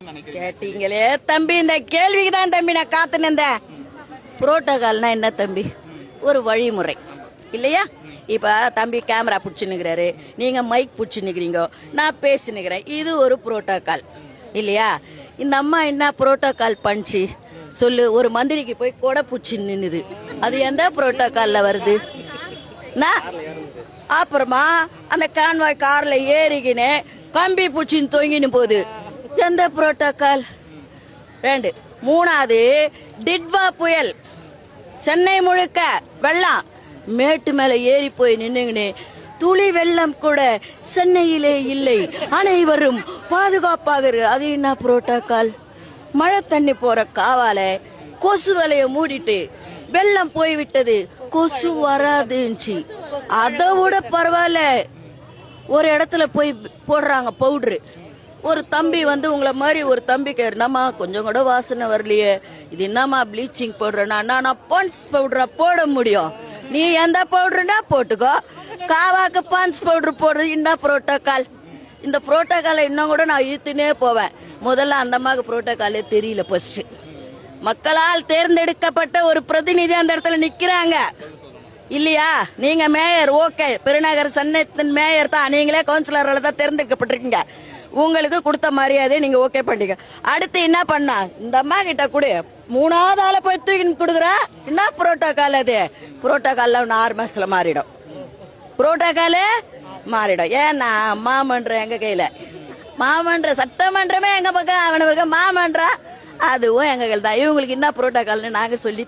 கேட்டீங்களே தம்பி, இந்த கேள்விக்கு தான் தம்பி நான் காத்து நின்றேன். புரோட்டோகால்னா என்ன தம்பி? ஒரு வழிமுறை இல்லையா? இப்ப தம்பி கேமரா பிடிச்சுன்னுக்கிறாரு, நீங்க மைக் பிடிச்சுன்னுக்கிறீங்க, நான் பேசினுக்கிறேன், இது ஒரு புரோட்டோகால் இல்லையா? இந்த அம்மா என்ன புரோட்டோகால் பண்ணிச்சு சொல்லு? ஒரு மந்திரிக்கு போய் கொடை பிடிச்சி நின்னுது, அது எந்த புரோட்டோகால்ல வருது? அப்புறமா அந்த கான்வாய் கார்ல ஏறிக்கினே கம்பி பூச்சின்னு தொங்கின்னு போகுது, எந்த புரோட்டோகால்? ரெண்டு. மூணாவது, டிட்வா புயல், சென்னை முழுக்க வெள்ளம், மேட்டு மேல ஏறி போய் நின்னுங்கன்னு துளி வெள்ளம் கூட சென்னையிலே இல்லை, அனைவரும் பாதுகாப்பாக. அது என்ன புரோட்டோகால்? மழை தண்ணி போற காவால கொசு வலைய மூடிட்டு வெள்ளம் போய்விட்டது, கொசு வராதுச்சு. அதை விட பரவாயில்ல, ஒரு இடத்துல போய் போடுறாங்க பவுடரு. ஒரு தம்பி வந்து உங்களை மாதிரி ஒரு தம்பிக்கு, என்னம்மா கொஞ்சம் கூட வாசனை வரலையே, இது என்னம்மா ப்ளீச்சிங் பவுடர்னா? நான் பான்ஸ் பவுடரா போட முடியும்? நீ எந்த பவுடருனா போட்டுக்கோ, காவாக்கு பான்ஸ் பவுடர் போடுறது என்ன புரோட்டோகால்? இந்த புரோட்டோகாலை இன்னும் கூட நான் இழுத்துனே போவேன். முதல்ல அந்த அம்மாவுக்கு புரோட்டோகாலே தெரியல. ஃபர்ஸ்ட் மக்களால் தேர்ந்தெடுக்கப்பட்ட ஒரு பிரதிநிதி அந்த இடத்துல நிக்கிறாங்க இல்லையா? நீங்க மேயர், ஓகே, பெருநகர் சென்னைத்தின் மேயர் தான், நீங்களே கவுன்சிலரால தான் தேர்ந்தெடுக்கப்பட்டிருக்கீங்க, உங்களுக்கு கொடுத்த மரியாதை நீங்க ஓகே பண்ணிக்க. அடுத்து என்ன பண்ணா? இந்த அம்மா கிட்ட கூட மூணாவது ஆளை போய் தூக்கி கொடுக்குற, என்ன புரோட்டோகால்? அது புரோட்டோகால் 6 மாசத்துல மாறிடும், புரோட்டோகாலே மாறிடும். ஏன்னா மாமன்றம் எங்க கையில, மாமன்ற சட்டமன்றமே எங்க பக்கம், அவனுக்கு மாமன்றம் அதுவும் எங்க கையில் தான். இவங்களுக்கு என்ன புரோட்டோகால்னு நாங்க சொல்லி